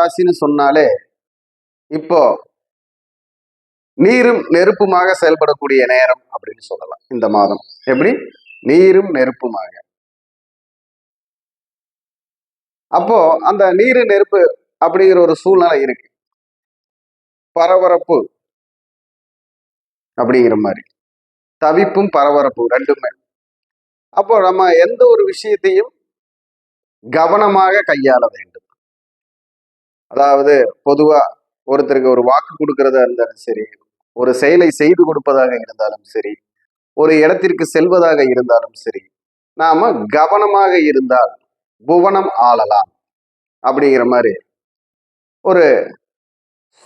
ராசின்னு சொன்னாலே இப்போ நீரும் நெருப்புமாக செயல்படக்கூடிய நேரம் அப்படின்னு சொல்லலாம். இந்த மாதம் எப்படி நீரும் நெருப்புமாக. அப்போ அந்த நீரு நெருப்பு அப்படிங்கிற ஒரு சூழ்நிலை இருக்கு. பரபரப்பு அப்படிங்கிற மாதிரி, தவிப்பும் பரபரப்பு ரெண்டுமே. அப்போ நம்ம எந்த ஒரு விஷயத்தையும் கவனமாக கையாள வேண்டும். அதாவது பொதுவா ஒருத்தருக்கு ஒரு வாக்கு கொடுக்கறதா இருந்தாலும் சரி, ஒரு செயலை செய்து கொடுப்பதாக இருந்தாலும் சரி, ஒரு இடத்திற்கு செல்வதாக இருந்தாலும் சரி, நாம கவனமாக இருந்தால் புவனம் ஆளலாம் அப்படிங்கிற மாதிரி ஒரு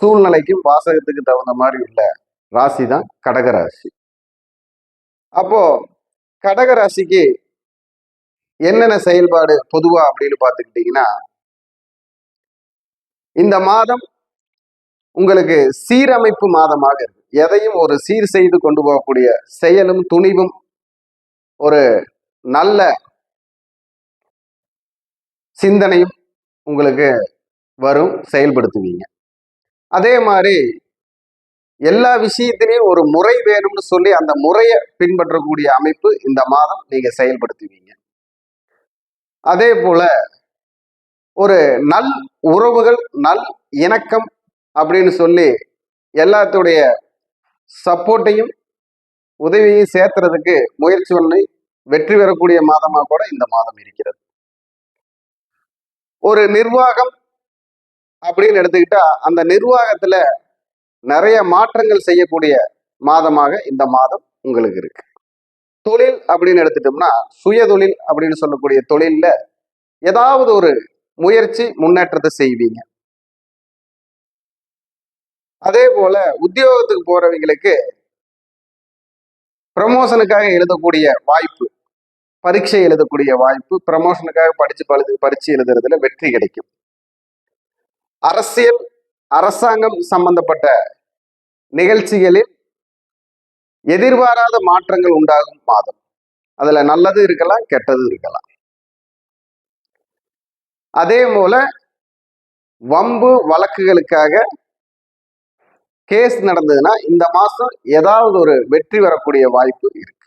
சூழ்நிலைக்கும் வாசகத்துக்கு தகுந்த மாதிரி உள்ள ராசி தான் கடகராசி. அப்போ கடகராசிக்கு என்னென்ன செயல்பாடு பொதுவா அப்படின்னு பார்த்துக்கிட்டீங்கன்னா, இந்த மாதம் உங்களுக்கு சீரமைப்பு மாதமாக இருக்கு. எதையும் ஒரு சீர் செய்து கொண்டு போகக்கூடிய செயலும் துணிவும் ஒரு நல்ல சிந்தனையும் உங்களுக்கு வரும், செயல்படுத்துவீங்க. அதே மாதிரி எல்லா விஷயத்திலையும் ஒரு முறை வேணும்னு சொல்லி அந்த முறையை பின்பற்றக்கூடிய அமைப்பு இந்த மாதம் நீங்க செயல்படுத்துவீங்க. அதே போல ஒரு நல் உறவுகள், நல் இணக்கம் அப்படின்னு சொல்லி எல்லாத்துடைய சப்போர்ட்டையும் உதவியையும் சேர்த்துறதுக்கு முயற்சி பண்ணி வெற்றி பெறக்கூடிய மாதமா கூட இந்த மாதம் இருக்கிறது. ஒரு நிர்வாகம் அப்படின்னு எடுத்துக்கிட்டா அந்த நிர்வாகத்துல நிறைய மாற்றங்கள் செய்யக்கூடிய மாதமாக இந்த மாதம் உங்களுக்கு இருக்கு. தொழில் அப்படின்னு எடுத்துட்டோம்னா சுய தொழில் அப்படின்னு சொல்லக்கூடிய தொழில்ல ஏதாவது ஒரு முயற்சி முன்னேற்றத்தை செய்வீங்க. அதே போல உத்தியோகத்துக்கு போறவங்களுக்கு ப்ரமோஷனுக்காக எழுதக்கூடிய வாய்ப்பு, பரீட்சை எழுதக்கூடிய வாய்ப்பு, ப்ரமோஷனுக்காக பரீட்சை எழுதுறதுல வெற்றி கிடைக்கும். அரசியல், அரசாங்கம் சம்பந்தப்பட்ட நிகழ்ச்சிகளில் எதிர்பாராத மாற்றங்கள் உண்டாகும் மாதம். அதுல நல்லது இருக்கலாம், கெட்டது இருக்கலாம். அதே போல வம்பு வழக்குகளுக்காக கேஸ் நடந்ததுன்னா இந்த மாசம் ஏதாவது ஒரு வெற்றி வரக்கூடிய வாய்ப்பு இருக்கு.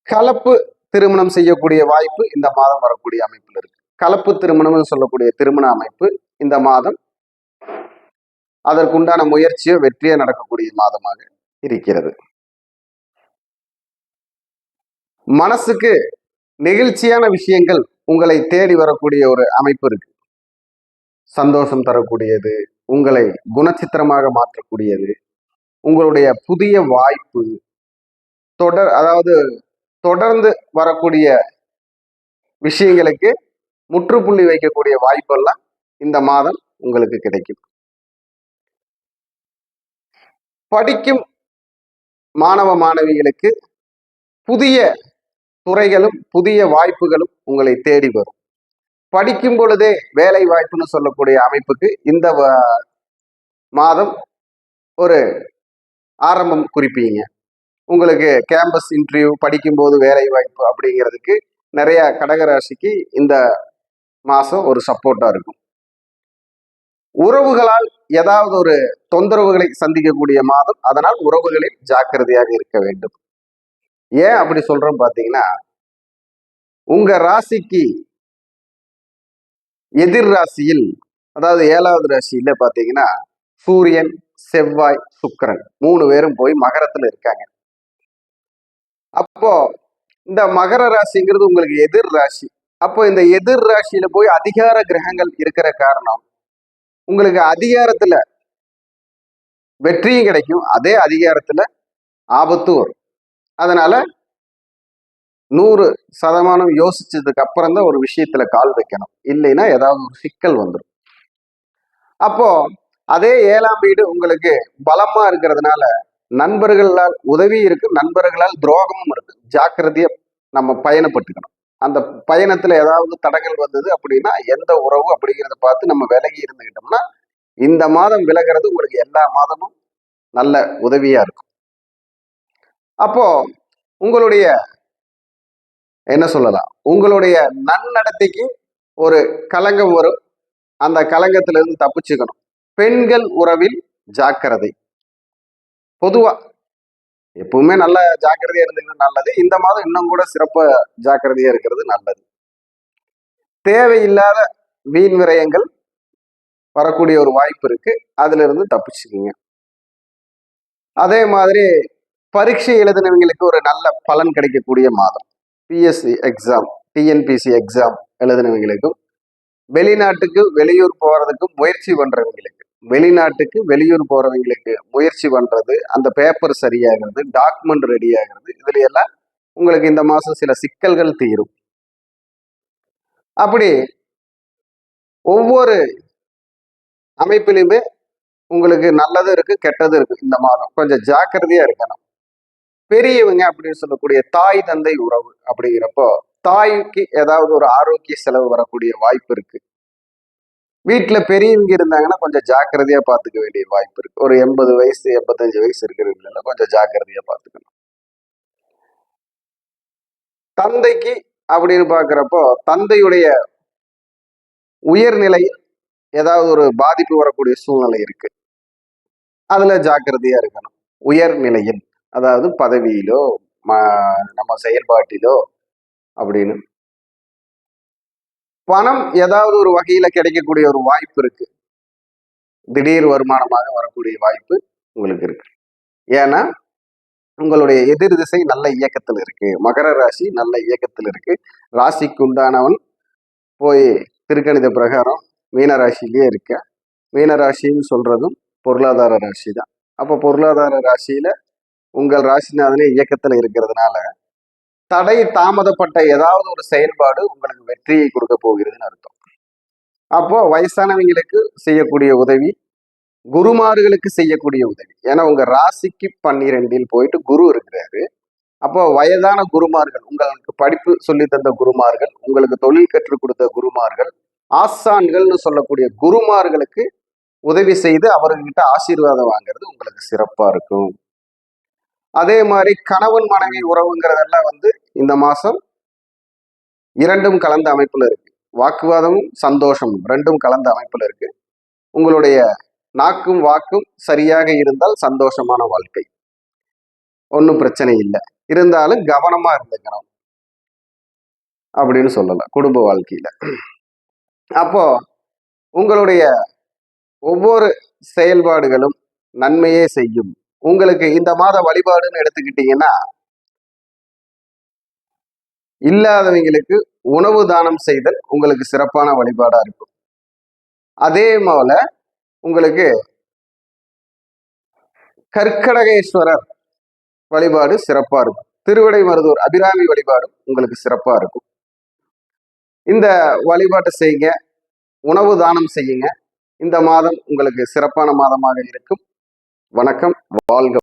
கலப்பு திருமணம் செய்யக்கூடிய வாய்ப்பு இந்த மாதம் வரக்கூடிய அமைப்புல இருக்கு. கலப்பு திருமணம்னு சொல்லக்கூடிய திருமண அமைப்பு இந்த மாதம் அதற்குண்டான முயற்சியோ வெற்றியோ நடக்கக்கூடிய மாதமாக இருக்கிறது. மனசுக்கு நெகிழ்ச்சியான விஷயங்கள் உங்களை தேடி வரக்கூடிய ஒரு அமைப்பு இருக்கு. சந்தோஷம் தரக்கூடியது, உங்களை குணச்சித்திரமாக மாற்றக்கூடியது, உங்களுடைய புதிய வாய்ப்பு, அதாவது தொடர்ந்து வரக்கூடிய விஷயங்களுக்கு முற்றுப்புள்ளி வைக்கக்கூடிய வாய்ப்பெல்லாம் இந்த மாதம் உங்களுக்கு கிடைக்கும். படிக்கும் மாணவ மாணவிகளுக்கு புதிய துறைகளும் புதிய வாய்ப்புகளும் உங்களை தேடி வரும். படிக்கும் பொழுதே வேலை வாய்ப்புன்னு சொல்லக்கூடிய அமைப்புக்கு இந்த மாதம் ஒரு ஆரம்பம் குறிப்பீங்க. உங்களுக்கு கேம்பஸ் இன்டர்வியூ, படிக்கும்போது வேலை வாய்ப்பு அப்படிங்கிறதுக்கு நிறைய கடகராசிக்கு இந்த மாசம் ஒரு சப்போர்ட்டா இருக்கும். உறவுகளால் ஏதாவது ஒரு தொந்தரவுகளை சந்திக்கக்கூடிய மாதம், அதனால் உறவுகளில் ஜாக்கிரதையாக இருக்க வேண்டும். ஏன் அப்படி சொல்றோம் பாத்தீங்கன்னா, உங்க ராசிக்கு எதிர் ராசியில், அதாவது 7வது ராசியில பாத்தீங்கன்னா சூரியன், செவ்வாய், சுக்கிரன் 3 பேரும் போய் மகரத்துல இருக்காங்க. அப்போ இந்த மகர ராசிங்கிறது உங்களுக்கு எதிர் ராசி. அப்போ இந்த எதிர் ராசியில போய் அதிகார கிரகங்கள் இருக்கிற காரணம் உங்களுக்கு அதிகாரத்துல வெற்றியும் கிடைக்கும், அதே அதிகாரத்துல ஆபத்தும் வரும். அதனால 100% யோசிச்சதுக்கு அப்புறம் தான் ஒரு விஷயத்துல கால் வைக்கணும், இல்லைன்னா ஏதாவது ஒரு சிக்கல் வந்துடும். அப்போ அதே 7ஆம் வீடு உங்களுக்கு பலமா இருக்கிறதுனால நண்பர்களால் உதவி இருக்கு, நண்பர்களால் துரோகமும் இருக்கு. ஜாக்கிரதையா நம்ம பயணப்பட்டுக்கணும். அந்த பயணத்துல ஏதாவது தடங்கள் வந்தது அப்படின்னா எந்த உறவு அப்படிங்கிறத பார்த்து நம்ம விலகி இருந்துக்கிட்டோம்னா இந்த மாதம் விலகிறது உங்களுக்கு எல்லா மாதமும் நல்ல உதவியா இருக்கும். அப்போ உங்களுடைய என்ன சொல்லலாம், உங்களுடைய நன்னடத்தைக்கு ஒரு களங்கம் வரும். அந்த களங்கத்திலிருந்து தப்பிச்சுக்கணும். பெண்கள் உறவில் ஜாக்கிரதை. பொதுவா எப்பவுமே நல்ல ஜாக்கிரதையா இருந்தது நல்லது. இந்த மாதம் இன்னும் கூட சிறப்பா ஜாக்கிரதையா இருக்கிறது நல்லது. தேவையில்லாத வீண் விரயங்கள் வரக்கூடிய ஒரு வாய்ப்பு இருக்கு. அதுல இருந்து தப்பிச்சுக்கீங்க. அதே மாதிரி பரீட்சை எழுதினவங்களுக்கு ஒரு நல்ல பலன் கிடைக்கக்கூடிய மாதம். பிஎஸ்சி எக்ஸாம், டிஎன்பிசி எக்ஸாம் எழுதினவங்களுக்கும், வெளிநாட்டுக்கு வெளியூர் போறதுக்கும் முயற்சி பண்றவங்களுக்கு, வெளிநாட்டுக்கு வெளியூர் போறவங்களுக்கு முயற்சி பண்றது, அந்த பேப்பர் சரியாகிறது, டாக்குமெண்ட் ரெடி ஆகிறது, இதுல எல்லாம் உங்களுக்கு இந்த மாசம் சில சிக்கல்கள் தீரும். அப்படி ஒவ்வொரு அமைப்பிலுமே உங்களுக்கு நல்லது இருக்கு, கெட்டது இருக்கு. இந்த மாதம் கொஞ்சம் ஜாக்கிரதையா இருக்கணும். பெரியவங்க அப்படின்னு சொல்லக்கூடிய தாய் தந்தை உறவு அப்படிங்கிறப்போ தாய்க்கு ஏதாவது ஒரு ஆரோக்கிய செலவு வரக்கூடிய வாய்ப்பு இருக்கு. வீட்டுல பெரியவங்க இருந்தாங்கன்னா கொஞ்சம் ஜாக்கிரதையா பார்த்துக்க வேண்டிய வாய்ப்பு இருக்கு. ஒரு 80 வயசு 85 வயசு இருக்கிறவங்கள கொஞ்சம் ஜாக்கிரதையா பார்த்துக்கணும். தந்தைக்கு அப்படின்னு பாக்குறப்போ தந்தையுடைய உயர்நிலையில் ஏதாவது ஒரு பாதிப்பு வரக்கூடிய சூழ்நிலை இருக்கு. அதுல ஜாக்கிரதையா இருக்கணும். உயர்நிலையில் அதாவது பதவியிலோ நம்ம செயல்பாட்டிலோ அப்படின்னு பணம் ஏதாவது ஒரு வகையில கிடைக்கக்கூடிய ஒரு வாய்ப்பு இருக்கு. திடீர் வருமானமாக வரக்கூடிய வாய்ப்பு உங்களுக்கு இருக்கு. ஏன்னா உங்களுடைய எதிர் திசை நல்ல இயக்கத்தில் இருக்கு. மகர ராசி நல்ல இயக்கத்தில் இருக்கு. ராசிக்கு உண்டானவன் போய் திருக்கணித பிரகாரம் மீன ராசியிலேயே இருக்க. மீன ராசின்னு சொல்றதும் பொருளாதார ராசி தான். அப்போ பொருளாதார ராசியில உங்கள் ராசிநாதனே இயக்கத்துல இருக்கிறதுனால தடை தாமதப்பட்ட ஏதாவது ஒரு செயல்பாடு உங்களுக்கு வெற்றியை கொடுக்க போகிறதுன்னு அர்த்தம். அப்போ வயசானவங்களுக்கு செய்யக்கூடிய உதவி, குருமார்களுக்கு செய்யக்கூடிய உதவி. ஏன்னா உங்க ராசிக்கு 12 போயிட்டு குரு இருக்கிறாரு. அப்போ வயதான குருமார்கள், உங்களுக்கு படிப்பு சொல்லி தந்த குருமார்கள், உங்களுக்கு தொழில் கற்றுக் கொடுத்த குருமார்கள், ஆசான்கள்னு சொல்லக்கூடிய குருமார்களுக்கு உதவி செய்து அவர்கிட்ட ஆசீர்வாதம் வாங்குறது உங்களுக்கு சிறப்பா இருக்கும். அதே மாதிரி கணவன் மனைவி உறவுங்கிறதெல்லாம் இந்த மாசம் இரண்டும் கலந்த அமைப்புல இருக்கு. வாக்குவாதமும் சந்தோஷமும் ரெண்டும் கலந்த அமைப்புல இருக்கு. உங்களுடைய நாக்கும் வாக்கும் சரியாக இருந்தால் சந்தோஷமான வாழ்க்கை, ஒன்றும் பிரச்சனை இல்லை. இருந்தாலும் கவனமா இருந்துக்கணும் அப்படின்னு சொல்லலாம் குடும்ப வாழ்க்கையில. அப்போ உங்களுடைய ஒவ்வொரு செயல்பாடுகளும் நன்மையே செய்யும். உங்களுக்கு இந்த மாத வழிபாடுன்னு எடுத்துக்கிட்டீங்கன்னா, இல்லாதவங்களுக்கு உணவு தானம் செய்தல் உங்களுக்கு சிறப்பான வழிபாடா இருக்கும். அதே போல உங்களுக்கு கற்கடகேஸ்வரர் வழிபாடு சிறப்பா இருக்கும். திருவிடை மருதூர் அபிராமி வழிபாடும் உங்களுக்கு சிறப்பா இருக்கும். இந்த வழிபாட்டை செய்யுங்க, உணவு தானம் செய்யுங்க. இந்த மாதம் உங்களுக்கு சிறப்பான மாதமாக இருக்கும். வணக்கம், வாழ்க.